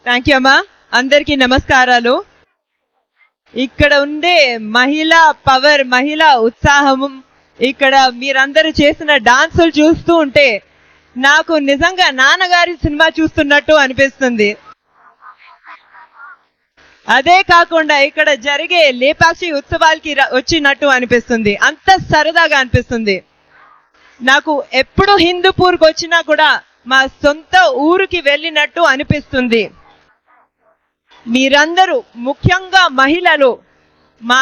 Thank you అమ్మా. అందరికీ నమస్కారాలు. ఇక్కడ ఉండే మహిళా పవర్, మహిళా ఉత్సాహం, ఇక్కడ మీరందరూ చేసిన డాన్సులు చూస్తూ ఉంటే నాకు నిజంగా నాన్నగారి సినిమా చూస్తున్నట్టు అనిపిస్తుంది. అదే కాకుండా ఇక్కడ జరిగే లేపాక్షి ఉత్సవాలకి వచ్చినట్టు అనిపిస్తుంది. అంత సరదాగా అనిపిస్తుంది. నాకు ఎప్పుడు హిందూపూర్కి వచ్చినా కూడా మా సొంత ఊరికి వెళ్ళినట్టు అనిపిస్తుంది. మీరందరూ, ముఖ్యంగా మహిళలు, మా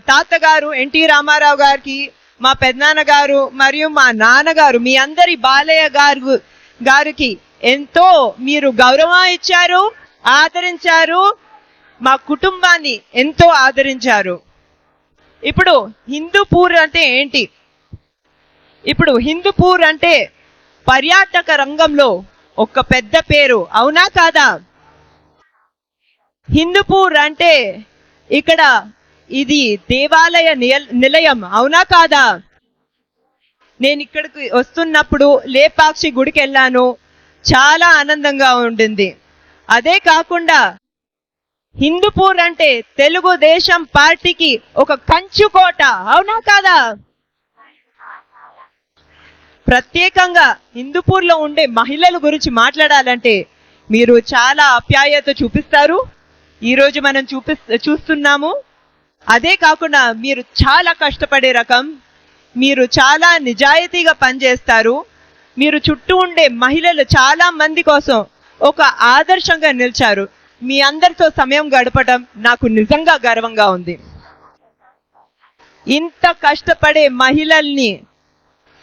తాతగారు ఎన్టీ రామారావు గారికి, మా పెద్దనాన్నగారు మరియు మా నాన్నగారు, మీ అందరి బాలయ్య గారికి ఎంతో మీరు గౌరవం ఇచ్చారు, ఆదరించారు, మా కుటుంబాన్ని ఎంతో ఆదరించారు. ఇప్పుడు హిందూపూర్ అంటే ఏంటి? ఇప్పుడు హిందూపూర్ అంటే పర్యాటక రంగంలో ఒక పెద్ద పేరు, అవునా కాదా? హిందూపూర్ అంటే ఇక్కడ ఇది దేవాలయ నిలయం, అవునా కాదా? నేను ఇక్కడికి వస్తున్నప్పుడు లేపాక్షి గుడికి వెళ్ళాను, చాలా ఆనందంగా ఉండింది. అదే కాకుండా హిందూపూర్ అంటే తెలుగుదేశం పార్టీకి ఒక కంచుకోట, అవునా కాదా? ప్రత్యేకంగా హిందూపూర్లో ఉండే మహిళల గురించి మాట్లాడాలంటే మీరు చాలా ఆప్యాయత చూపిస్తారు. ఈరోజు మనం చూస్తున్నాము. అదే కాకుండా మీరు చాలా కష్టపడే రకం, మీరు చాలా నిజాయితీగా పనిచేస్తారు. మీరు చుట్టూ ఉండే మహిళలు చాలా మంది కోసం ఒక ఆదర్శంగా నిలిచారు. మీ అందరితో సమయం గడపడం నాకు నిజంగా గర్వంగా ఉంది. ఇంత కష్టపడే మహిళల్ని,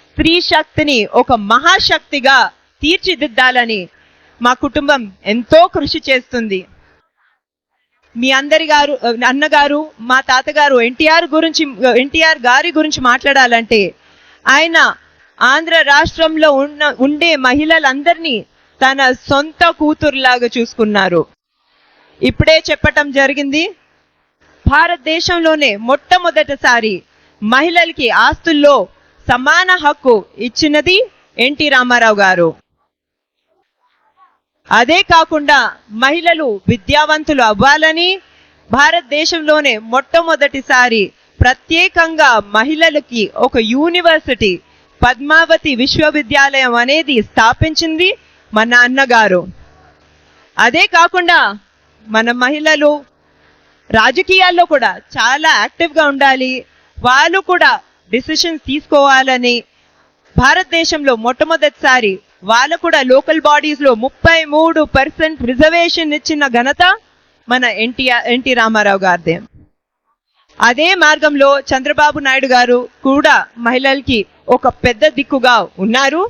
స్త్రీ శక్తిని ఒక మహాశక్తిగా తీర్చిదిద్దాలని మా కుటుంబం ఎంతో కృషి చేస్తుంది. మీ అన్నగారు, మా తాతగారు ఎన్టీఆర్ గారి గురించి మాట్లాడాలంటే ఆయన ఆంధ్ర రాష్ట్రంలో ఉండే మహిళలందరినీ తన సొంత కూతురులాగా చూసుకున్నారు. ఇప్పుడే చెప్పటం జరిగింది, భారతదేశంలోనే మొట్టమొదటిసారి మహిళలకి ఆస్తుల్లో సమాన హక్కు ఇచ్చినది ఎన్టీ రామారావు గారు. అదే కాకుండా మహిళలు విద్యావంతులు అవ్వాలని భారతదేశంలోనే మొట్టమొదటిసారి ప్రత్యేకంగా మహిళలకి ఒక యూనివర్సిటీ, పద్మావతి విశ్వవిద్యాలయం అనేది స్థాపించింది మన అన్నగారు. అదే కాకుండా మన మహిళలు రాజకీయాల్లో కూడా చాలా యాక్టివ్గా ఉండాలి, వాళ్ళు కూడా డిసిషన్స్ తీసుకోవాలని భారతదేశంలో మొట్టమొదటిసారి వాళ్ళు కూడా లోకల్ బాడీస్ లో 33% రిజర్వేషన్ ఇచ్చిన ఘనత మన ఎన్టీ రామారావు గారిదే. అదే మార్గంలో చంద్రబాబు నాయుడు గారు కూడా మహిళలకి ఒక పెద్ద దిక్కుగా ఉన్నారు.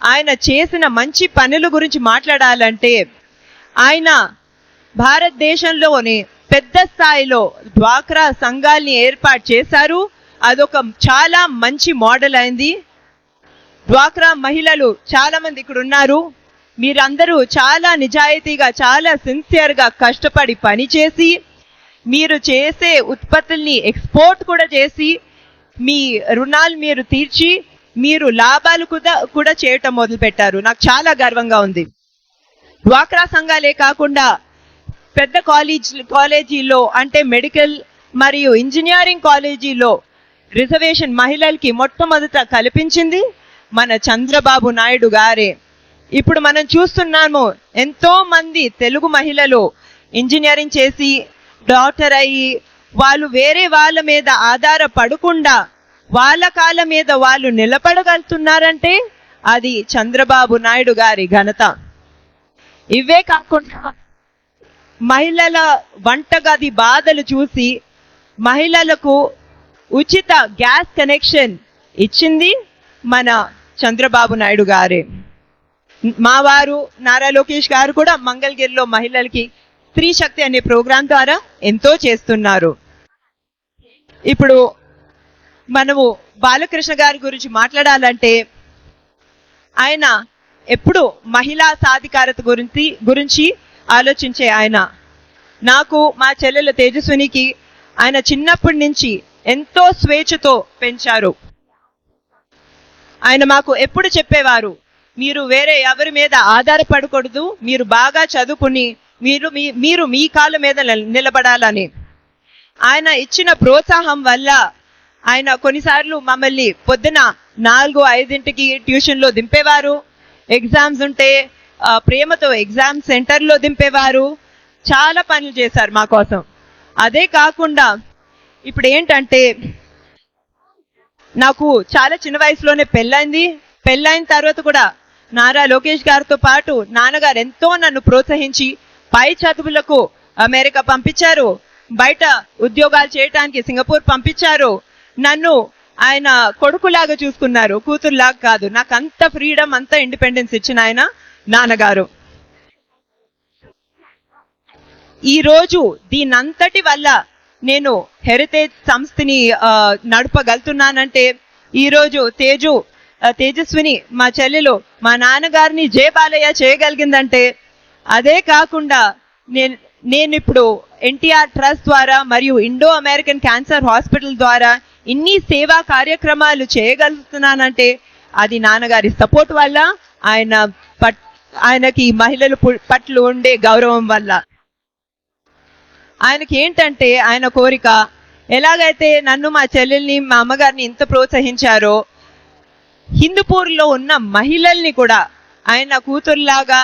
ఆయన చేసిన మంచి పనుల గురించి మాట్లాడాలంటే ఆయన భారతదేశంలోనే పెద్ద స్థాయిలో డ్వాక్రా సంఘాల్ని ఏర్పాటు చేశారు. అదొక చాలా మంచి మోడల్ అయింది. డ్వాక్రా మహిళలు చాలా మంది ఇక్కడ ఉన్నారు. మీరందరూ చాలా నిజాయితీగా, చాలా సిన్సియర్గా కష్టపడి పనిచేసి మీరు చేసే ఉత్పత్తుల్ని ఎక్స్పోర్ట్ కూడా చేసి మీ రుణాలు మీరు తీర్చి మీరు లాభాలు కూడా చేయటం మొదలుపెట్టారు. నాకు చాలా గర్వంగా ఉంది. డ్వాక్రా సంఘాలే కాకుండా పెద్ద కాలేజీలో అంటే మెడికల్ మరియు ఇంజనీరింగ్ కాలేజీలో రిజర్వేషన్ మహిళలకి మొట్టమొదట కల్పించింది మన చంద్రబాబు నాయుడు గారే. ఇప్పుడు మనం చూస్తున్నాము, ఎంతో మంది తెలుగు మహిళలు ఇంజనీరింగ్ చేసి డాక్టర్ అయ్యి వాళ్ళు వేరే వాళ్ళ మీద ఆధారపడకుండా వాళ్ళ కాళ్ళ మీద వాళ్ళు నిలబడగలుగుతున్నారంటే అది చంద్రబాబు నాయుడు గారి ఘనత. ఇవే కాకుండా మహిళల వంటగది బాధలు చూసి మహిళలకు ఉచిత గ్యాస్ కనెక్షన్ ఇచ్చింది మన చంద్రబాబు నాయుడు గారే. మా వారు నారా లోకేష్ గారు కూడా మంగళగిరిలో మహిళలకి స్త్రీ శక్తి అనే ప్రోగ్రాం ద్వారా ఎంతో చేస్తున్నారు. ఇప్పుడు మనము బాలకృష్ణ గారి గురించి మాట్లాడాలంటే ఆయన ఎప్పుడు మహిళా సాధికారత గురించి ఆలోచించే ఆయన. నాకు మా చెల్లెల తేజస్వినికి ఆయన చిన్నప్పటి నుంచి ఎంతో స్వేచ్ఛతో పెంచారు. ఆయన మాకు ఎప్పుడు చెప్పేవారు, మీరు వేరే ఎవరి మీద ఆధారపడకూడదు, మీరు బాగా చదువుకుని మీరు మీ కాళ్ళ మీద నిలబడాలని ఆయన ఇచ్చిన ప్రోత్సాహం వల్ల ఆయన కొన్నిసార్లు మమ్మల్ని పొద్దున 4-5 ట్యూషన్లో దింపేవారు. ఎగ్జామ్స్ ఉంటే ప్రేమతో ఎగ్జామ్ సెంటర్లో దింపేవారు. చాలా పనులు చేశారు మా కోసం. అదే కాకుండా ఇప్పుడు ఏంటంటే నాకు చాలా చిన్న వయసులోనే పెళ్ళైంది. పెళ్ళైన తర్వాత కూడా నారా లోకేష్ గారితో పాటు నాన్నగారు ఎంతో నన్ను ప్రోత్సహించి పై చదువులకు అమెరికా పంపించారు, బయట ఉద్యోగాలు చేయడానికి సింగపూర్ పంపించారు. నన్ను ఆయన కొడుకులాగా చూసుకున్నారు, కూతురులాగా కాదు. నాకు అంత ఫ్రీడమ్, అంత ఇండిపెండెన్స్ ఇచ్చిన ఆయన నాన్నగారు. ఈ రోజు దీనంతటి వల్ల నేను హెరిటేజ్ సంస్థని నడపగలుగుతున్నానంటే ఈ రోజు తేజస్విని మా చెల్లెలు మా నాన్నగారిని జే బాలయ్య చేయగలిగిందంటే, అదే కాకుండా నేను ఇప్పుడు ఎన్టీఆర్ ట్రస్ట్ ద్వారా మరియు ఇండో అమెరికన్ క్యాన్సర్ హాస్పిటల్ ద్వారా ఇన్ని సేవా కార్యక్రమాలు చేయగలుగుతున్నానంటే అది నాన్నగారి సపోర్ట్ వల్ల, ఆయనకి మహిళల పట్ల ఉండే గౌరవం వల్ల. ఆయనకి ఏంటంటే ఆయన కోరిక, ఎలాగైతే నన్ను మా చెల్లెల్ని మా అమ్మగారిని ఇంత ప్రోత్సహించారో హిందూపూర్లో ఉన్న మహిళల్ని కూడా ఆయన కూతురులాగా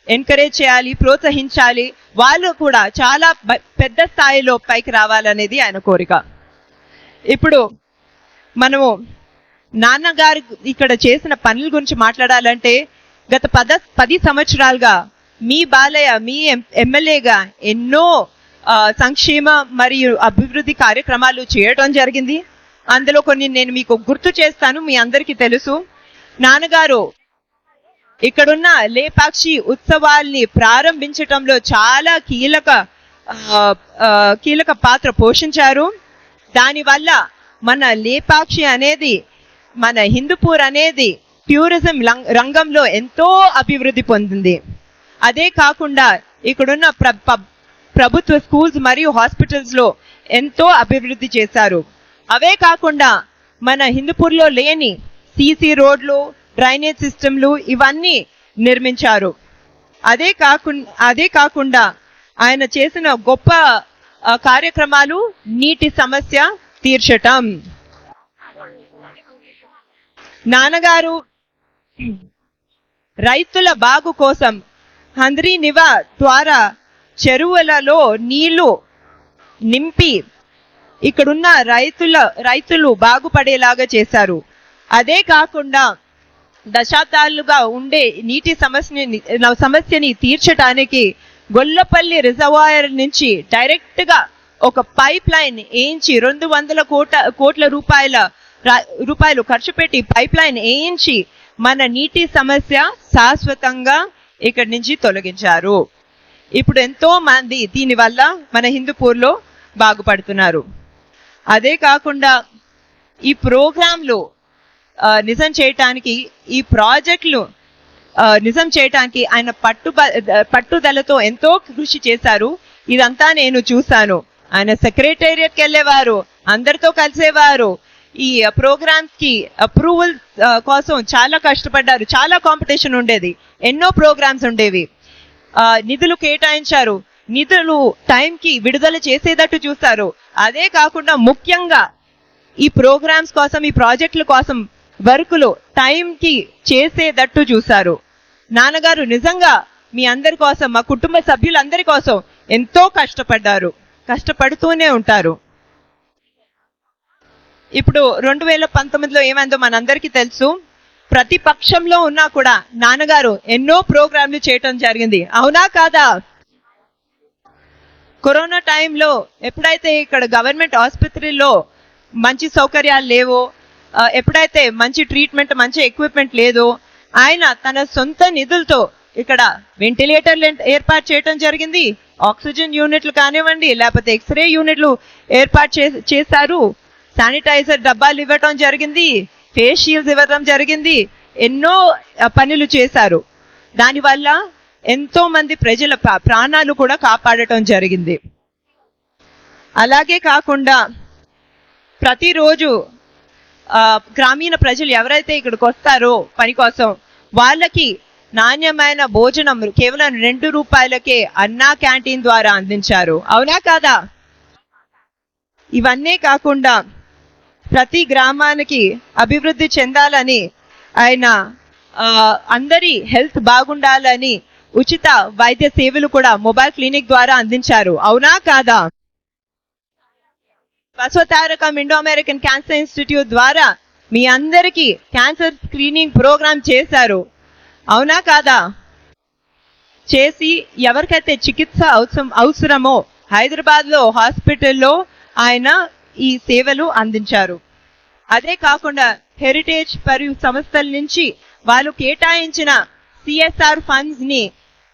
ఎంకరేజ్ చేయాలి, ప్రోత్సహించాలి. వాళ్ళు కూడా చాలా పెద్ద స్థాయిలో పైకి రావాలనేది ఆయన కోరిక. ఇప్పుడు మనము నాన్నగారు ఇక్కడ చేసిన పనుల గురించి మాట్లాడాలంటే గత 10 సంవత్సరాలుగా మీ బాలయ్య మీ ఎమ్మెల్యేగా ఎన్నో సంక్షేమ మరియు అభివృద్ధి కార్యక్రమాలు చేయడం జరిగింది. అందులో కొన్ని నేను మీకు గుర్తు చేస్తాను, మీ అందరికీ తెలుసు. నాన్నగారు ఇక్కడున్న లేపాక్షి ఉత్సవాల్ని ప్రారంభించటంలో చాలా కీలక పాత్ర పోషించారు. దానివల్ల మన లేపాక్షి అనేది, మన హిందూపూర్ అనేది టూరిజం రంగంలో ఎంతో అభివృద్ధి పొందింది. అదే కాకుండా ఇక్కడున్న ప్రభుత్వ స్కూల్స్ మరియు హాస్పిటల్స్ లో ఎంతో అభివృద్ధి చేశారు. అవే కాకుండా మన హిందూపూర్లో లేని సీసీ రోడ్లు, డ్రైనేజ్ సిస్టమ్లు ఇవన్నీ నిర్మించారు. అదే కాకుండా ఆయన చేసిన గొప్ప కార్యక్రమాలు నీటి సమస్య తీర్చటం. నాన్నగారు రైతుల బాగు కోసం హంద్రీ నివా ద్వారా చెరువులలో నీళ్లు నింపి ఇక్కడున్న రైతులు బాగుపడేలాగా చేశారు. అదే కాకుండా దశాబ్దాలుగా ఉండే నీటి సమస్యని తీర్చడానికి గొల్లపల్లి రిజర్వాయర్ నుంచి డైరెక్ట్ గా ఒక పైప్ లైన్ వేయించి 200 కోట్ల రూపాయలు ఖర్చు పెట్టి పైప్ లైన్ వేయించి మన నీటి సమస్య శాశ్వతంగా ఇక్కడి నుంచి తొలగించారు. ఇప్పుడు ఎంతో మంది దీనివల్ల మన హిందూపూర్లో బాగుపడుతున్నారు. అదే కాకుండా ఈ ప్రోగ్రాంలు నిజం చేయటానికి, ఈ ప్రాజెక్టులు నిజం చేయటానికి ఆయన పట్టుదలతో ఎంతో కృషి చేశారు. ఇదంతా నేను చూశాను. ఆయన సెక్రటేరియట్కి వెళ్ళేవారు, అందరితో కలిసేవారు. ఈ ప్రోగ్రామ్స్ కి అప్రూవల్ కోసం చాలా కష్టపడ్డారు. చాలా కాంపిటీషన్ ఉండేది, ఎన్నో ప్రోగ్రామ్స్ ఉండేవి. నిధులు కేటాయించారు, నిధులు టైంకి విడుదల చేసేటట్టు చూస్తారు. అదే కాకుండా ముఖ్యంగా ఈ ప్రోగ్రామ్స్ కోసం, ఈ ప్రాజెక్టుల కోసం వర్కులు టైంకి చేసేటట్టు చూశారు. నాన్నగారు నిజంగా మీ అందరి కోసం, మా కుటుంబ సభ్యులందరి కోసం ఎంతో కష్టపడ్డారు, కష్టపడుతూనే ఉంటారు. ఇప్పుడు 2019లో ఏమైందో మనందరికీ తెలుసు. ప్రతిపక్షంలో ఉన్నా కూడా నాన్నగారు ఎన్నో ప్రోగ్రాంలు చేయటం జరిగింది, అవునా కాదా? కరోనా టైంలో ఎప్పుడైతే ఇక్కడ గవర్నమెంట్ ఆసుపత్రిలో మంచి సౌకర్యాలు లేవో, ఎప్పుడైతే మంచి ట్రీట్మెంట్, మంచి ఎక్విప్మెంట్ లేదో, ఆయన తన సొంత నిధులతో ఇక్కడ వెంటిలేటర్లు ఏర్పాటు చేయటం జరిగింది. ఆక్సిజన్ యూనిట్లు కానివ్వండి, లేకపోతే ఎక్స్రే యూనిట్లు ఏర్పాటు చేశారు. శానిటైజర్ డబ్బాలు ఇవ్వటం జరిగింది, ఫేస్ షీల్డ్స్ ఇవ్వటం జరిగింది. ఎన్నో పనులు చేశారు. దానివల్ల ఎంతో మంది ప్రజల ప్రాణాలు కూడా కాపాడటం జరిగింది. అలాగే కాకుండా ప్రతిరోజు గ్రామీణ ప్రజలు ఎవరైతే ఇక్కడికి వస్తారో పని కోసం, వాళ్ళకి నాణ్యమైన భోజనం కేవలం 2 రూపాయలకే అన్నా క్యాంటీన్ ద్వారా అందించారు. అవునా కాదా? ఇవన్నీ కాకుండా ప్రతి గ్రామానికి అభివృద్ధి చెందాలని ఆయన అందరి హెల్త్ బాగుండాలని ఉచిత వైద్య సేవలు కూడా మొబైల్ క్లినిక్ ద్వారా అందించారు. అవునా కాదా? Basavatarakam Indo American cancer institute ద్వారా మీ అందరికీ క్యాన్సర్ స్క్రీనింగ్ ప్రోగ్రామ్ చేశారు. అవునా కాదా? చేసి ఎవరికైతే చికిత్స అవసరమో హైదరాబాద్ లో హాస్పిటల్లో ఆయన ఈ సేవలు అందించారు. అదే కాకుండా హెరిటేజ్ మరియు సంస్థల నుంచి వాళ్ళు కేటాయించిన CSR ఫండ్స్ ని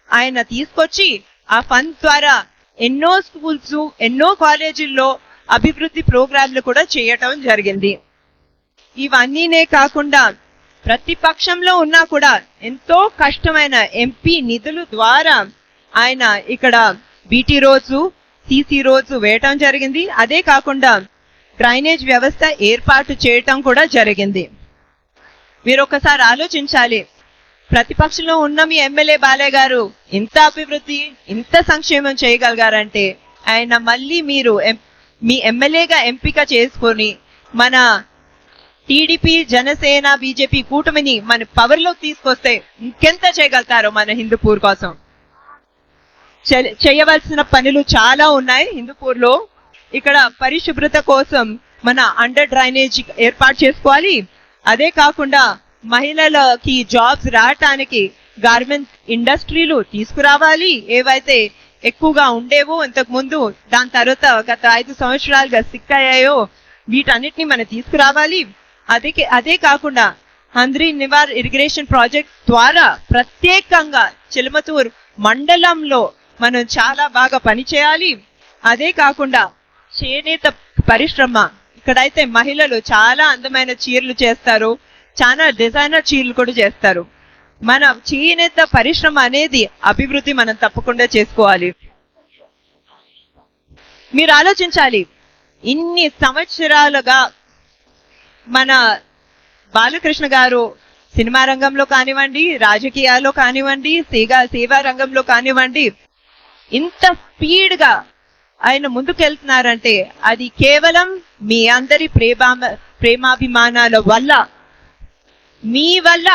ఆయన తీసుకొచ్చి ఆ ఫండ్స్ ద్వారా ఎన్నో స్కూల్స్ ఎన్నో కాలేజీల్లో అభివృద్ధి ప్రోగ్రాంలు కూడా చేయటం జరిగింది. ఇవన్నీనే కాకుండా ప్రతిపక్షంలో ఉన్నా కూడా ఎంతో కష్టమైన ఎంపీ నిధుల ద్వారా ఆయన ఇక్కడ బీటీ రోడ్స్ CC రోడ్స్ వేయటం జరిగింది. అదే కాకుండా డ్రైనేజ్ వ్యవస్థ ఏర్పాటు చేయటం కూడా జరిగింది. మీరు ఒకసారి ఆలోచించాలి, ప్రతిపక్షంలో ఉన్న మీ ఎమ్మెల్యే బాలయ్య గారు ఇంత అభివృద్ధి ఇంత సంక్షేమం చేయగలిగారంటే ఆయన మళ్ళీ మీరు మీ ఎమ్మెల్యేగా ఎంపిక చేసుకొని మన టీడీపీ జనసేన బీజేపీ కూటమిని మన పవర్ లోకి తీసుకొస్తే ఇంకెంత చేయగలుగుతారో మన హిందూపూర్ కోసం. చేయవలసిన పనులు చాలా ఉన్నాయి హిందూపూర్ లో. ఇక్కడ పరిశుభ్రత కోసం మన అండర్ డ్రైనేజ్ ఏర్పాటు చేసుకోవాలి. అదే కాకుండా మహిళలకి జాబ్స్ రావటానికి గార్మెంట్స్ ఇండస్ట్రీలు తీసుకురావాలి. ఏవైతే ఎక్కువగా ఉండేవో ఇంతకు ముందు, దాని తర్వాత గత 5 సంవత్సరాలుగా సిక్ అయ్యాయో వీటన్నిటిని మనం తీసుకురావాలి. అదే కాకుండా హంద్రీ నివార్ ఇరిగేషన్ ప్రాజెక్ట్ ద్వారా ప్రత్యేకంగా చిలమతూర్ మండలంలో మనం చాలా బాగా పనిచేయాలి. అదే కాకుండా చేనేత పరిశ్రమ, ఇక్కడైతే మహిళలు చాలా అందమైన చీరలు చేస్తారు, చాలా డిజైనర్ చీరలు కూడా చేస్తారు. మన చేనేత పరిశ్రమ అనేది అభివృద్ధి మనం తప్పకుండా చేసుకోవాలి. మీరు ఆలోచించాలి, ఇన్ని సంవత్సరాలుగా మన బాలకృష్ణ గారు సినిమా రంగంలో కానివ్వండి, రాజకీయాల్లో కానివ్వండి, సేవా రంగంలో కానివ్వండి, ఇంత స్పీడ్ గా ఆయన ముందుకెళ్తున్నారంటే అది కేవలం మీ అందరి ప్రేమాభిమానాల వల్ల. మీ వల్ల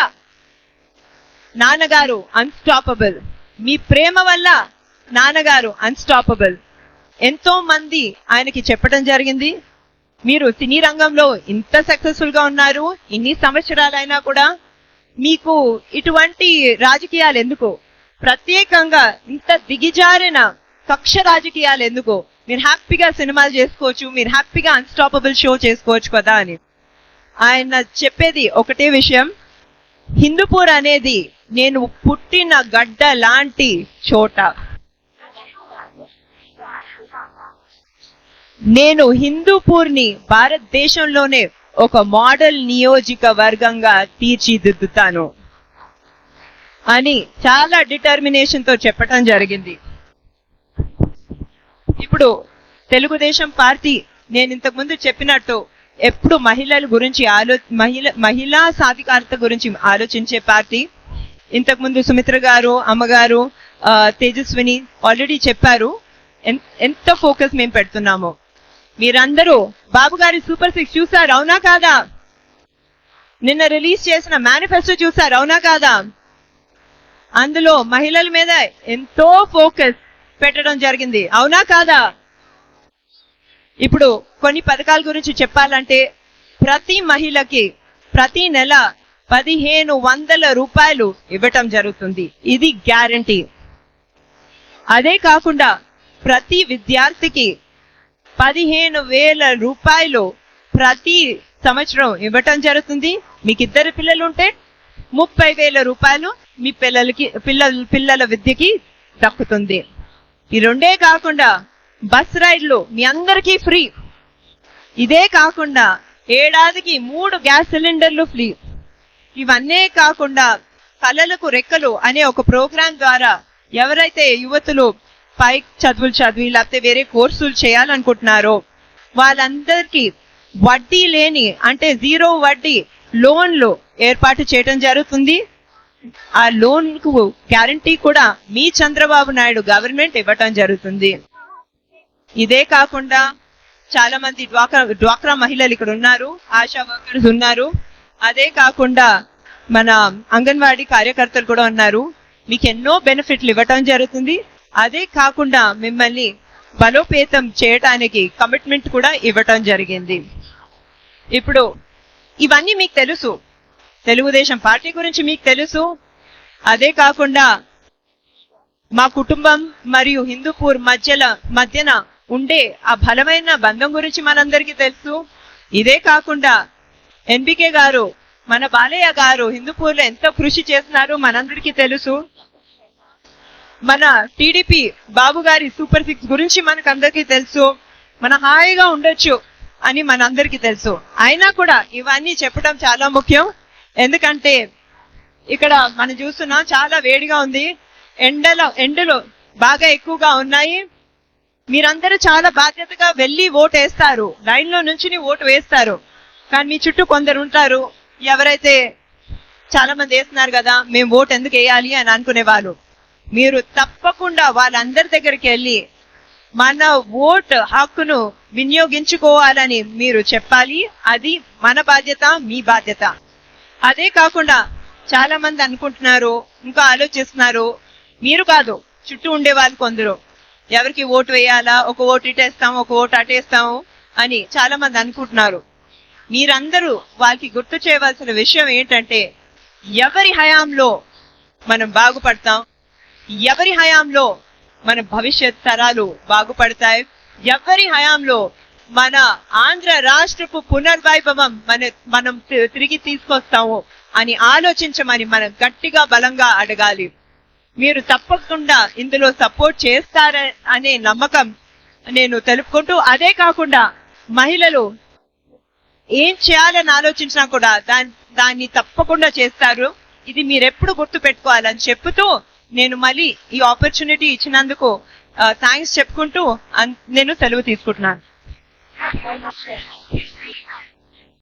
నాన్నగారు అన్స్టాపబుల్, మీ ప్రేమ వల్ల నాన్నగారు అన్స్టాపబుల్. ఎంతో మంది ఆయనకి చెప్పడం జరిగింది, మీరు సినీ రంగంలో ఇంత సక్సెస్ఫుల్ గా ఉన్నారు, ఇన్ని సంవత్సరాలైనా కూడా మీకు ఇటువంటి రాజకీయాలు ఎందుకు, ప్రత్యేకంగా ఇంత దిగిజారిన కక్ష రాజకీయాలు ఎందుకు, మీరు హ్యాపీగా సినిమాలు చేసుకోవచ్చు, మీరు హ్యాపీగా అన్స్టాపబుల్ షో చేసుకోవచ్చు కదా అని. ఆయన చెప్పేది ఒకటే విషయం, హిందూపూర్ అనేది నేను పుట్టిన గడ్డ లాంటి చోట. నేను హిందూపూర్ ని భారతదేశంలోనే ఒక మోడల్ నియోజకవర్గంగా తీర్చిదిద్దుతాను అని చాలా డిటర్మినేషన్ తో చెప్పటం జరిగింది. ఇప్పుడు తెలుగుదేశం పార్టీ నేను ఇంతకు ముందు చెప్పినట్టు ఎప్పుడు మహిళల గురించి మహిళా సాధికారత గురించి ఆలోచించే పార్టీ. ఇంతకు ముందు సుమిత్ర గారు, అమ్మగారు, తేజస్విని ఆల్రెడీ చెప్పారు ఎంత ఫోకస్ మేము పెడుతున్నామో. మీరందరూ బాబు గారి సూపర్ 6 చూసారు, అవునా కాదా? నిన్న రిలీజ్ చేసిన మేనిఫెస్టో చూసారు, అవునా కాదా? అందులో మహిళల మీద ఎంతో ఫోకస్ పెట్టడం జరిగింది, అవునా కాదా? ఇప్పుడు కొన్ని పథకాల గురించి చెప్పాలంటే ప్రతి మహిళకి ప్రతి నెల 1500 రూపాయలు ఇవ్వటం జరుగుతుంది, ఇది గ్యారంటీ. అదే కాకుండా ప్రతి విద్యార్థికి 15,000 రూపాయలు ప్రతి సంవత్సరం ఇవ్వటం జరుగుతుంది. మీకు 2 పిల్లలు ఉంటే 30,000 రూపాయలు మీ పిల్లల విద్యకి దక్కుతుంది. ఈ రెండే కాకుండా బస్ రైడ్లు మీ అందరికీ ఫ్రీ. ఇదే కాకుండా ఏడాదికి 3 గ్యాస్ సిలిండర్లు ఫ్రీ. ఇవన్నీ కాకుండా కళలకు రెక్కలు అనే ఒక ప్రోగ్రాం ద్వారా ఎవరైతే యువతులు పై చదువులు చదివి లేకపోతే వేరే కోర్సులు చేయాలనుకుంటున్నారో వాళ్ళందరికీ వడ్డీ లేని అంటే 0 వడ్డీ లోన్లు ఏర్పాటు చేయడం జరుగుతుంది. ఆ లోన్ కు గ్యారంటీ కూడా మీ చంద్రబాబు నాయుడు గవర్నమెంట్ ఇవ్వటం జరుగుతుంది. ఇదే కాకుండా చాలా మంది డ్వాక్రా మహిళలు ఇక్కడ ఉన్నారు, ఆశా వర్కర్స్ ఉన్నారు. అదే కాకుండా మన అంగన్వాడీ కార్యకర్తలు కూడా ఉన్నారు. మీకు ఎన్నో బెనిఫిట్లు ఇవ్వటం జరుగుతుంది. అదే కాకుండా మిమ్మల్ని బలోపేతం చేయటానికి కమిట్మెంట్ కూడా ఇవ్వటం జరిగింది. ఇప్పుడు ఇవన్నీ మీకు తెలుసు, తెలుగుదేశం పార్టీ గురించి మీకు తెలుసు. అదే కాకుండా మా కుటుంబం మరియు హిందూపూర్ మధ్యన ఉండే ఆ బలమైన బంధం గురించి మనందరికీ తెలుసు. ఇదే కాకుండా ఎన్బికే గారు, మన బాలయ్య గారు హిందూపూర్ లో ఎంతో కృషి చేస్తున్నారు మనందరికీ తెలుసు. మన టీడీపీ బాబు గారి సూపర్ 6 గురించి మనకు అందరికీ తెలుసు. మన హాయిగా ఉండొచ్చు అని మనందరికీ తెలుసు. అయినా కూడా ఇవన్నీ చెప్పడం చాలా ముఖ్యం. ఎందుకంటే ఇక్కడ మనం చూస్తున్నాం చాలా వేడిగా ఉంది, ఎండలు బాగా ఎక్కువగా ఉన్నాయి. మీరందరూ చాలా బాధ్యతగా వెళ్ళి ఓటు వేస్తారు, లైన్ లో నుంచి ఓటు వేస్తారు. కానీ మీ చుట్టూ కొందరు ఉంటారు, ఎవరైతే చాలా మంది వేస్తున్నారు కదా, మేము ఓటు ఎందుకు వేయాలి అని అనుకునే వాళ్ళు. మీరు తప్పకుండా వాళ్ళందరి దగ్గరికి వెళ్ళి మన ఓటు హక్కును వినియోగించుకోవాలని మీరు చెప్పాలి. అది మన బాధ్యత, మీ బాధ్యత. అదే కాకుండా చాలా మంది అనుకుంటున్నారు, ఇంకా ఆలోచిస్తున్నారు, మీరు కాదు చుట్టూ ఉండే వాళ్ళు కొందరు, ఎవరికి ఓటు వేయాలా, ఒక ఓటు ఇటేస్తాము, ఒక ఓటు అటేస్తాము అని చాలా మంది అనుకుంటున్నారు. మీరందరూ వాళ్ళకి గుర్తు చేయవలసిన విషయం ఏంటంటే, ఎవరి హయాంలో మనం బాగుపడతాం, ఎవరి హయాంలో మన భవిష్యత్ తరాలు బాగుపడతాయి, ఎవరి హయాంలో మన ఆంధ్ర రాష్ట్రపు పునర్వైభవం మనం తిరిగి తీసుకొస్తాము అని ఆలోచించమని మనం గట్టిగా బలంగా అడగాలి. మీరు తప్పకుండా ఇందులో సపోర్ట్ చేస్తారనే నమ్మకం నేను తెలుపుకుంటూ, అదే కాకుండా మహిళలు ఏం చేయాలని ఆలోచించినా కూడా దాన్ని తప్పకుండా చేస్తారు. ఇది మీరెప్పుడు గుర్తు పెట్టుకోవాలని చెప్తూ నేను మళ్ళీ ఈ ఆపర్చునిటీ ఇచ్చినందుకు థ్యాంక్స్ చెప్పుకుంటూ నేను సెలవు తీసుకుంటున్నాను.